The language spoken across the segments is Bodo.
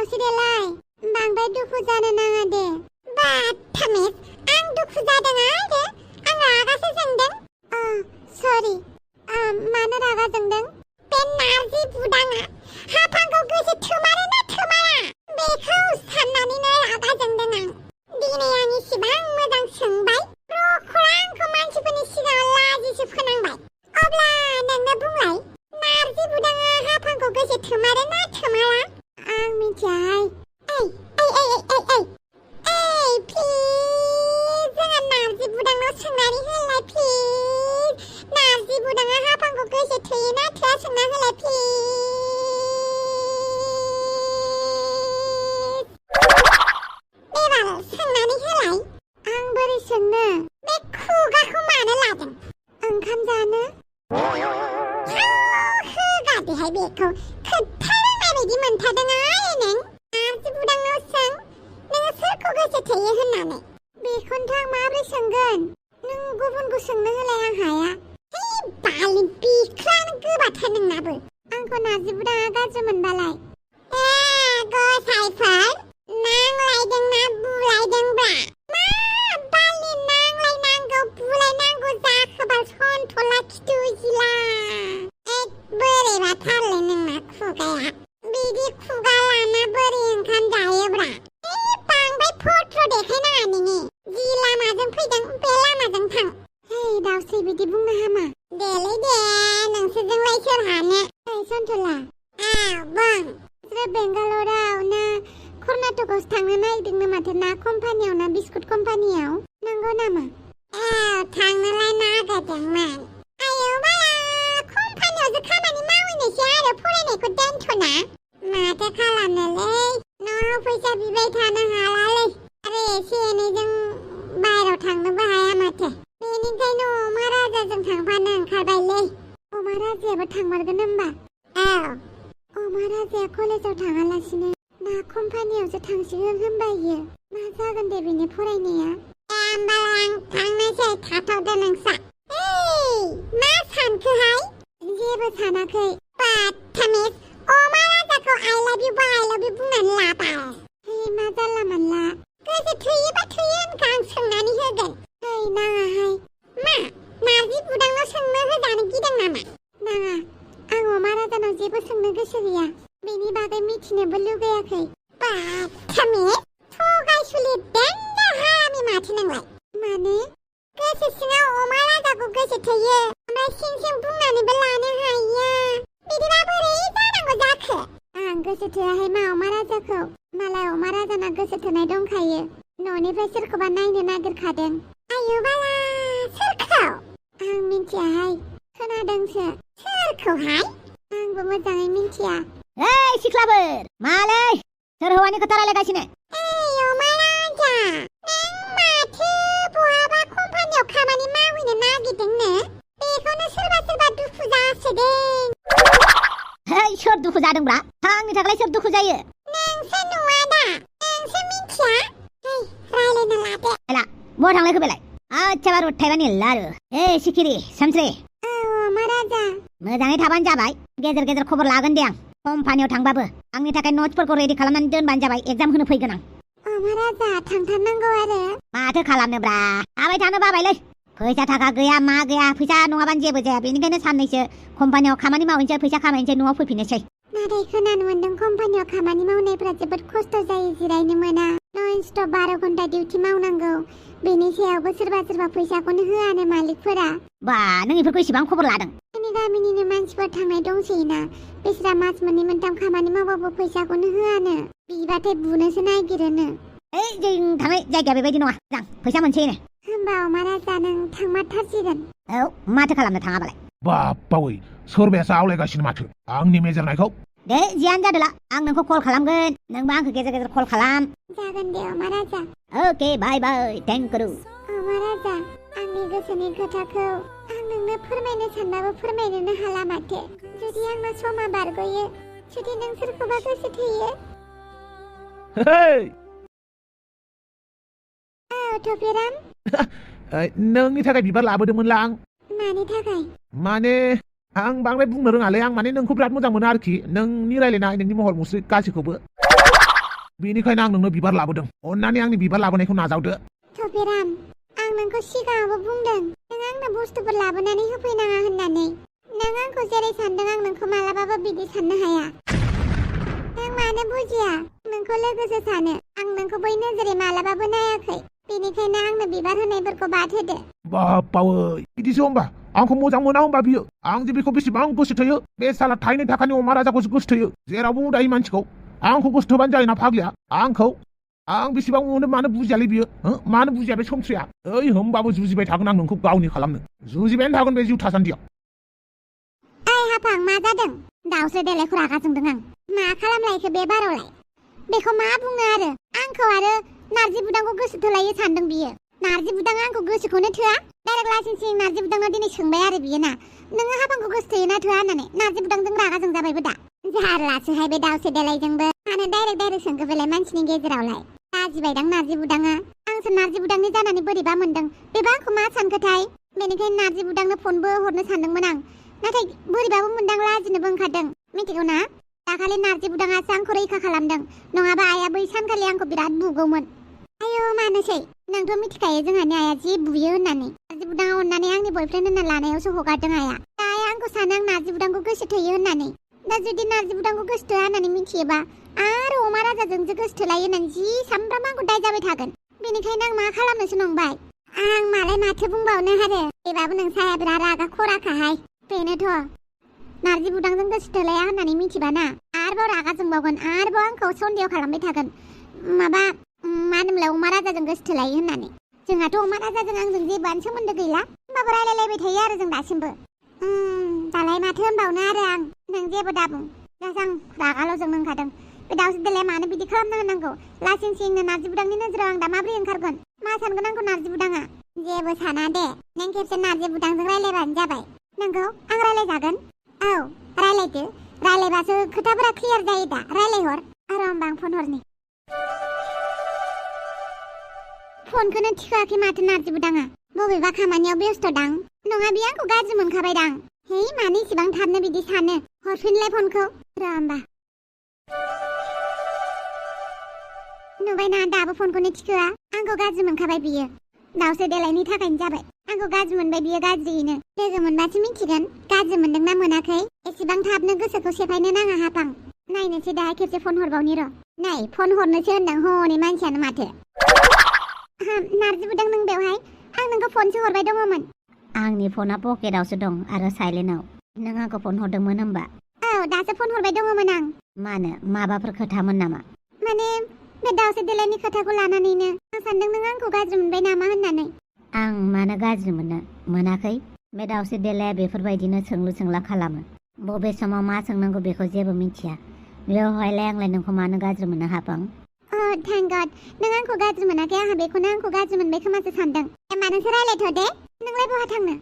दाउस्रियालाय बांद्राय दुखु जानो नाङा दे। बाथामिस, आं दुखु जादों आरो आं रागासो जोंदों। सरि, मानो रागा जोंदों? बे नारजि बुदाङा हाफांखौ गोसो थोमारो ना थोमारा बेखौ साननानैनो रागा जोंदों आं। दिनै आं इसिबां मोजां सोंबाय, रख'रा आंखौ मानसिफोरनि सिगाङाव लाजिसो फोनांबाय। अब्ला नोंनो बुंलाय, नारजि बुदाङा हाफांखौ गोसो थोमारो ना थोमारा? आं मिथियाहाय। प्लिज जोंहा नारजि बुदांनाव सोंनानै होलाय प्लिज। नारजि बुदाङा हाफांखौ गोसो थोयो ना थोआ सोंना होलाय प्लिज। एबार सोंनानै होलाय। आं बोरै सोंनो? बे खुगाखौ मानो लादों? ओंखाम जानो? होगादेहाय बेखौ खोथा रोंनाय बायदि मोनथारदों आरो नों। नारजि बुदांनाव सों नोङो सोरखौ गोसो थोयो होननानै। बेखौनोथ' आं माबोरै सोंगोन? नों गुबुनखौ सोंनो होलाय, आं हाया। बालि बिख्लानो गोबाथार नोंनाबो। आंखौ नारजि बुदाङा गाज्रि मोनबालाय? गसाइफोर, नांलायदों ना बुलायदोंब्रा? मा बालि नांलायनांगौ बुलायनांगौ जाखोबाल सन्थ'ला खिथु जिला। बोरैबाथारलै नोंना खुगाया। बिदि खुगा लाना बोरै ओंखाम जायोब्रा? बांद्राय फट्र' देखायनाङा नोङो। जि लामाजों फैदों बे लामाजों थां। दाउस्रि, बिदि बुंनो हामा। देलै दे, नोंसोरजोंलाय सोर हानो? सन्थ'ला, बुं। नोंसोरो बेंगालराव ना कर्नाटकआवसो थांनो नागिरदोंनो माथो, ना कम्पानियाव ना बिस्कुट कम्पानियाव? नंगौ नामा? थांनोलाय नागिरदोंमोन। आयौ बाला, कम्पानियावसो खामानि मावहैनोसै आरो फरायनायखौ दोनथ'ना। माथो खालामनोलै, न'आव फैसा बिबाय थानो हालालै। आरो एसे एनैजों बाहेराव थांनोबो हाया माथो। बेनिखायनो अमा राजाजों थांफानो ओंखारबायलै। अमा राजायाबो थांमारगोन होनबा? अमा राजाया कलेजाव थाङालासिनो ना कम्पानियावसो थांसिगोन होनबा इयो। मा जागोन दे बेनि फरायनाया? होमबालाय आं थांनोसै, थाथ'दो नोंसा। मा सानखोहाय? जेबो सानाखै। बाथामिस, अमा राजाखौ आइ लाभ इउ बुंनानै लाबाय। मा जानला मोनला। गोसो थोयोबा थोयो होनखा, आं सोंनानै होगोन। नाङाहाय। मा, नारजि बुदांनाव सोंनो होजानो गिदों नामा? नाङा, आं अमा राजानाव जेबो सोंनो गोसो गैया। बेनि बागै मिथिनोबो लुगैयाखै। बाथामिस, थगायसुलि देन्जार हारामि माथो नोंलाय। माने? गोसो सिङाव अमा राजाखौ गोसो थोयो, ओमफ्राय सिं सिं बुंनानैबो लानो हाया। बिदिबा बोरै जानांगौ जाखो? आं गोसो थोआहाय मा अमा राजाखौ। मालाय अमा राजाना गोसो थोनाय दंखायो। न'निफ्राय सोरखौबा नायनो नागिरखादों। आयौ बाला, सोरखौ? आं मिथियाहाय, खोनादोंसो। सोरखौहाय? आंबो मोजाङै मिथिया। सिख्लाफोर, मालै? सोर हौवानि खोथा रायलायगासिनो? अमा राजा, नों माथो बहाबा कम्पानियाव खामानि मावहैनो नागिरदोंनो? बेखौनो सोरबा सोरबा दुखु जासोदों। सोर दुखु जादोंब्रा? आंनि थाखाय सोर दुखु जायो? नोंसो नुवा दा? नोंसो मिथिया? रायलायनो लादो। बहा थांलायखो बेलाय? आच्छा बारु थाइबानि लारु। सिखिरि, सानस्रि। अमा राजा। मोजाङै थाबानो जाबाय। गेजेर गेजेर खबर लागोन दे आं। कम्पानियाव थांबाबो आंनि थाखाय नट्सफोरखौ रेडि खालामनानै दोनबानो जाबाय। एग्जाम होनो फैगोन आं। अमा राजा, थांथारनांगौ आरो? माथो खालामनोब्रा, थाबाय थानो बाबायलै। फैसा थाखा गैया मा गैया, फैसा नङाबानो जेबो जाया। बेनिखायनो साननैसो कम्पानियाव खामानि मावहैनोसै, फैसा खामायनोसै, न'आव फैफिननोसै। नाथाय खोनानो मोनदों कम्पानियाव खामानि मावनायफ्रा जोबोद खस्थ' जायो, जिरायनो मोना। नन स्टप 12 घन्टा डिउटि मावनांगौ। बेनि सायावबो सोरबा सोरबा फैसाखौनो होआनो मालिकफोरा। बा, नों बेफोरखौ इसेबां खबर लादों? जोंनि गामिनिनो मानसिफोर थांनाय दंसैना। बिसोरा मास मोननै मोनथाम खामानि मावबाबो फैसाखौनो होआनो। बिबाथाय बुनोसो नागिरोनो। जों थांनाय जायगाया बेबायदि नङा। मोजां फैसा मोनसैनो। होमबा अमा राजा, नों थांमारथारसिगोन। माथो खालामनो थाङाबालाय? बावै, सोरबायासो आवलायगासिनो माथो आंनि मेजेरनायखौ। दे जियानो जादोला, आं नोंखौ कल खालामगोन। नोंबो आंखौ गेजेर गेजेर कल खालाम। जागोन दे अमा राजा। अके, बाय बाय, थेंक इउ। अमा राजा, आंनि गोसोनि खोथाखौ आं नोंनो फोरमायनो सानबाबो फोरमायनोनो हाला माथो। जुदि आंना समा बारग'यो, जुदि नों सोरखौबा गोसो थोयो। थफेराम। नोंनि थाखाय बिबार लाबोदोंमोनला आं। मानि थाखाय? माने आं बांद्राय बुंनो रोङालै। आं माने नोंखौ बिराद मोजां मोनो आरोखि। नोंनि रायलायनाय, नोंनि महर मुस्रि गासैखौबो। बेनिखायनो आं नोंनो बिबार लाबोदों। अन्नानै आंनि बिबार लाबोनायखौ नाजावदो। थफेराम, आं नोंखौ सिगाङावबो बुंदों नों आंनो बुस्थुफोर लाबोनानै होफैनाङा होननानै। नों आंखौ जेरै सानदों आं नोंखौ मालाबाबो बिदि साननो हाया। नों मानो बुजिया? नोंखौ लोगोसो सानो। आं नोंखौ बै नोजोरै मालाबाबो नायाखै। बेनिखायनो आंनो बिबार होनायफोरखौ बाद होदो। बावै बिदिसो होमबा? आंखौ मोजां मोना होमबा बियो? आं जे बेखौ बेसेबां गोसो थोयो। बे साला थाइनै थाखानि अमा राजाखौसो गोसो थोयो। जेरावबो उदायै मानसिखौ। आंखौ गोसो थोबानो जायोना फाग्लिया। आं बेसेबां मोनो मानो बुजियालै बियो? मानो बुजिया बे समस्रिया? ओइ होमबाबो जुजिबाय थागोन आं नोंखौ गावनि खालामनो। जुजिबायानो थागोन बे जिउ थासान्दियाव। ओइ हाफां, मा जादों? दाउस्रि देलायखौ रागा जोंदों आं। मा खालामलायखो बे बारावलाय? बेखौ मा बुङो आरो? आंखौ आरो नारजि बुदांखौ गोसो थोलायो सानदों बियो। नारजि बुदाङा आंखौ गोसोखौनो थोआ। डाइरेक्ट लासिं सिं नारजि बुदांनाव दिनै सोंबाय आरो बियो ना, नोङो हाफांखौ गोसो थोयोना थोआ होननानै। नारजि बुदांजों रागा जोंजाबायबो दा। जारलासोहाय बे दाउस्रि देलायजोंबो। मानो डाइरेक्ट सोंखो बेलाय मानसिनि गेजेरावलाय? लाजिबायदां नारजि बुदाङा। आंसो नारजि बुदांनि जानानै बोरैबा मोनदों। बेबो आंखौ मा सानखोथाय? बेनिखायनो नारजि बुदांनो फनबो हरनो सानदोंमोन आं। नाथाय बोरैबाबो मोनदां, लाजिनोबो ओंखारदों। मिथिगौ ना? दाखालि नारजि बुदाङासो आंखौ रैखा खालामदों। नङाबा आइया बै सानखालि आंखौ बिराद बुगौमोन। आयौ मानोसै? नोंथ' मिथिखायो जोंहानि आइया जि बुयो होननानै। नारजि बुदाङा अननानै आंनि बयफ्रेन्ड होनना लानायावसो हगारदों आइया। दा आइया आंखौ सानो आं नारजि बुदांखौ गोसो थोयो होननानै। दा जुदि नारजि बुदांखौ गोसो थोआ होननानै मिथियोबा आरो अमा राजाजोंसो गोसो थोलायो होननानै जि सामफ्रामबो आंखौ दाय जाबाय थागोन। बेनिखायनो आं मा खालामनोसो नंबाय। आं मालाय माथो बुंबावनो आरो। बेबाबो नोंसाया बिराद रागा खराखाहाय। बेनोथ'। नारजि बुदांजों गोसो थोलाया होननानै मिथिबाना आरोबाव रागा जोंबावगोन, आरोबाव आंखौ सन्देह खालामबाय थागोन। मा होनोमोनलाय, अमा राजाजों गोसो थोलायो होननानै। जोंहाथ' अमा राजाजों आंजों जेबोआनो सोमोन्दो गैला। होमबाबो रायलायलायबाय थायो आरो जों दासिमबो। दालाय माथो होनबावनो आरो आं। नों जेबो दाबुं। जास आं रागाल' जोंनो ओंखारदों। बे दाउस्रि देलाया मानो बिदि खालामना होनांगौ? लासिं सिंनो नारजि बुदांनि नोजोराव आं दा माबोरै ओंखारगोन? मा सानगोन आंखौ नारजि बुदाङा? जेबो साना दे। नों खेबसे नारजि बुदांजों रायलायबानो जाबाय। नोंगौ, आं रायलायजागोन। औ, रायलायदो। रायलायबासो खोथाफोरा क्लियार जायो दा। रायलायहर। आरो होमबा आं फन हरनि। फनखौनो थिखोआखै माथो नारजि बुदाङा। बबेबा खामानियाव बेस्थ' दां। नङा, बियो आंखौ गाज्रि मोनखाबाय दां। है, मानो इसिबां थाबनो बिदि सानो? हरफिनलाय फनखौ। र' होमबा। नुबायना, दाबो फनखौनो थिखोआ। आंखौ गाज्रि मोनखाबाय बियो। दाउस्रि देलायनि थाखायनो जाबाय। आंखौ गाज्रि मोनबाय बियो गाज्रियैनो। लोगो मोनबासो मिथिगोन गाज्रि मोनदोंना मोनाखै। एसेबां थाबनो गोसोखौ सेफायनो नाङा हाफां। नायनोसै दाहाय खेबसे फन हरबावनि र'। नै, फन हरनोसो होनदों हनै मानसियानो माथो। नारजि बुदां, नों बेवहाय? आं नोंखौ फनसो हरबाय दङमोन। आंनि फना पकेटावसो दं आरो साइलेन्टआव। नों आंखौ फन हरदोंमोन होमबा? औ, दासो फन हरबाय दङमोन आं। मानो, माबाफोर खोथामोन नामा? माने बे दाउस्रि देलायनि खोथाखौ लानानैनो। आं सानदों नों आंखौ गाज्रि मोनबाय नामा होननानै। आं मानो गाज्रि मोननो? मोनाखै। बे दाउस्रि देलाया बेफोरबायदिनो सोंलु सोंला खालामो। बबे समाव मा सोंनांगौ बेखौ जेबो मिथिया। बेवहायलाय आंलाय नोंखौ मानो गाज्रि मोननो हाफां? थेंक गड, नों आंखौ गाज्रि मोनाखै। आंहा बेखौनो आंखौ गाज्रि मोनबाय खोमासो सानदों। होमबा नोंसोर रायलायथ' दे। नोंलाय बहा थांनो?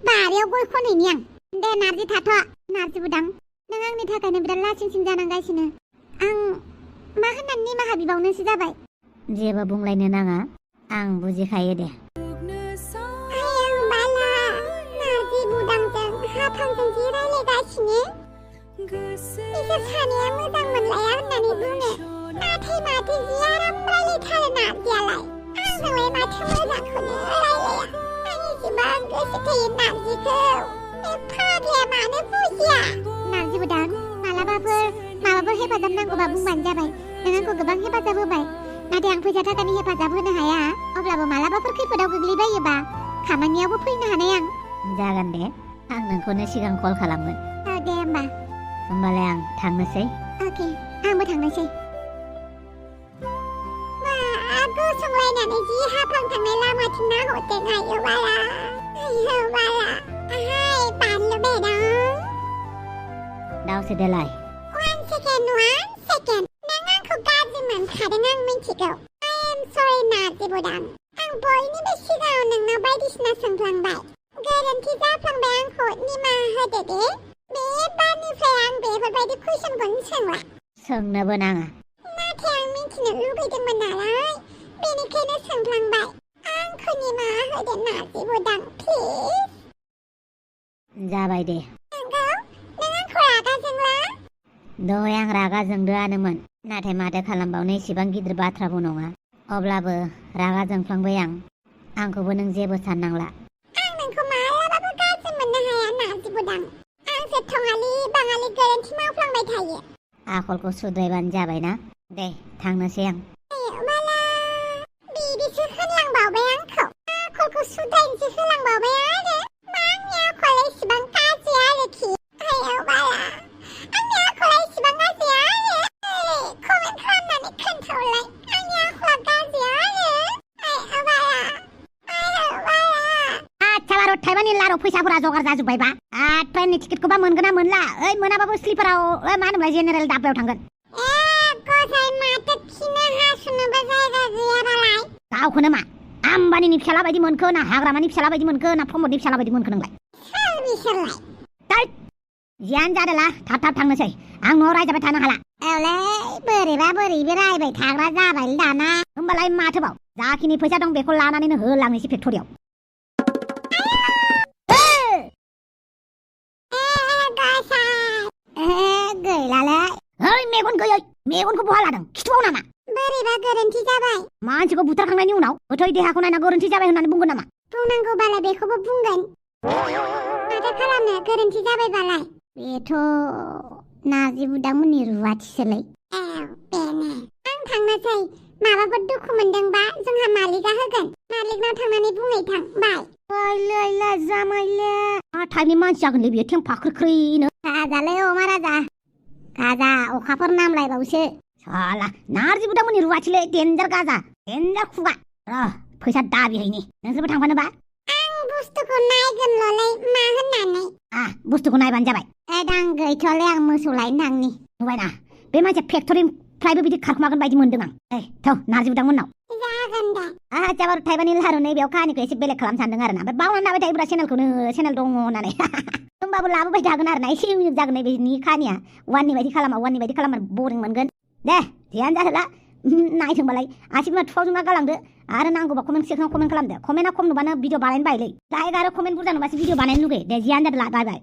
बारियाव गय खनहैनि आं। दे नारजि थाथ'। नारजि बुदां, नों आंनि थाखायनो बिराद लासिं सिं जानांगासिनो। आं मा होननानै निमाहा बिबावनोसो जाबाय। जेबो बुंलायनो नाङा, आं बुजिखायो दे। नारजि बुदांजों हाफांजों जि रायलायगासिनो। बिसोर सानैया मोजां मोनलाया होननानै बुङो। नाथाय माथो जि आराम रायलायथारो नारजियालाय। आंजोंलाय माथो मोजांखौनो रायलाया। आं एसेबां गोसो थोयो नारजिखौ। बे फाग्लाया मानो बुजिया? नारजि बुदां, माबाफोर हेफाजाब नांगौबा बुंबानो जाबाय। नों आंखौ गोबां हेफाजाब होबाय। नाथाय आं फैसा थाखानि हेफाजाब होनो हाया। अब्लाबो मालाबाफोर खैफोदाव गोग्लैबायोबा खामानियावबो फैनो हानाय आं। जागोन दे, आं नोंखौनो सिगां कल खालामगोन। औ दे होमबा। होमबालाय आं थांनोसै। अके, आंबो थांनोसै। गसंलायनानै जि हाफां थांनाय लामाथिं नाहरदों। आयौ बाला। बानलु बेदं। दाउस्रि देलाय। 1 सेकेन्ड। नों आंखौ गाज्रि मोनखादों, आं मिथिगौ। I am sorry नारजि बुदां। आं बयनिबो सिगाङाव नोंनाव बायदिसिना सोंफ्लांबाय। गोरोन्थि जाफ्लांबाय, आंखौ निमाहा होदो दे। बे बारनिफ्राय आं बेफोरबायदि कुइसनखौनो सोंला। सोंनोबो नाङा। नाथाय आं मिथिनो लुगैदोंमोन नालाय, बेनिखायनो सोंफ्लांबाय। आंखौ निमाहा होदो नारजि बुदां, प्लिज। जाबाय दे। नोंगौ, नों आंखौ रागा जोंला? दहाय आं रागा जोंदोआनोमोन। नाथाय माथो खालामबावनो एसेबां गिदिर बाथ्राबो नङा अब्लाबो रागा जोंफ्लांबाय आंखौबो नों जेबो साननांला आं नोंखौ मालाबाबो गाज्रि मोननो हाया नारजि बुदां आंसो थङालि बाङालि गोरोन्थि मावफ्लांबाय थायो आखलखौ सुद्रायबानो जाबायना दे थांनोसै आं माला बिदिसो होनलांबावबाय आंखौ आखलखौ सुद्रायनोसो होलांबावबाय आरो मा आंनि आखला इसिबां गाज्रि आरोखि आयौ बाला आंनि आखला इसिबां गाज्रि आरो कमेन्ट खालामनानै खोन्थाहरलाय आंनि आखला गाज्रि आरो आयौ बाला आच्छा बार' थाइबानि लारु फैसाफोरा जगार जाजोब्बायबा ट्रेननि टिकेटखौबा मोनगोन ना मोनला मोनाबाबो स्लिपाराव मा होनोमोनलाय जेनेरेल दाब्बायाव थांगोन गसाइ माथो खिनो हासुनोबो जायगा गैयाबालाय गावखौनो मा आम्बानिनि फिसाला बायदि मोनखो ना हाग्रामानि फिसाला बायदि मोनखो ना प्रमदनि फिसाला बायदि मोनखो नोंलाय सोर बिसोरलाय दैट जियानो जादोला थाब थांनोसै आं न'आव रायजाबाय थानो हाला औलै बोरैबा बोरैबो रायबाय थाग्रा जाबाय दाना होमबालाय माथोबाव जाखिनि फैसा दं बेखौ लानानैनो होलांनोसै फेक्टरियाव गैलालै ओइ मेगन गैयै मेगनखौ बहा लादों खिथुआव नामा बोरैबा गोरोन्थि जाबाय मानसिखौ बुथारखांनायनि उनाव गोथै देहाखौ नायना गोरोन्थि जाबाय होननानै बुंगोन नामा बुंनांगौबालाय बेखौबो बुंगोन माथो खालामनो गोरोन्थि जाबायबालाय बेथ' नारजि बुदांमोननि रुवाथिसोलै बेनो आं थांनोसै माबाफोर दुखु मोनदोंबा जोंहा मालिकआ होगोन मालिकनाव थांनानै बुंहैथां बाय लैला जामायले टाइपनि मानसि जागोनलै बियो थेंफा ख्रिख्रिनो राजालै अमा राजा गाजा अखाफोर नामलायबावसो साला नारजि बुदांमोननि रुवाथिलै डेन्जार गाजा डेन्जार खुगा फैसा दाबिहैनि नोंसोरबो थांफानोबा आं बुस्थुखौ नायगोनल'लै मा होननानै बुस्थुखौ नायबानो जाबाय दां गैथ'लै आं मोसौ लायनो थांनि नुबायना बे मानसिया फेक्टरिनिफ्रायबो बिदि खारखुमागोन बायदि मोनदों आं थौ नारजि बुदांमोननाव जागोन दे आच्छा बार' थाइबानि लारु नैबेयाव काहानिखौ एसे बेलेग खालामनो सानदों आरोना ओमफ्राय बावनानै लाबाय थायोब्रा चेनेल दङ होननानै होमबाबो लाबोबाय थागोन आरोना एसे इउनिक जागोन नैबेनि काहानिया वाननि बायदि खालामा बरिं मोनगोन दे जियानो जाहोला नायथोंबालाय आसिबिमा थुफावजोंना गालांदो आरो नांगौबा कमेन्ट सेक्सनाव कमेन्ट खालामदो कमेन्टआ खम नुबानो भिडिअ बानायनो बायोलै लाइक आरो कमेन्ट बुरजा नुबासो भिडिअ बानायनो लुगैयो दे जियानो जादोला बाय बाय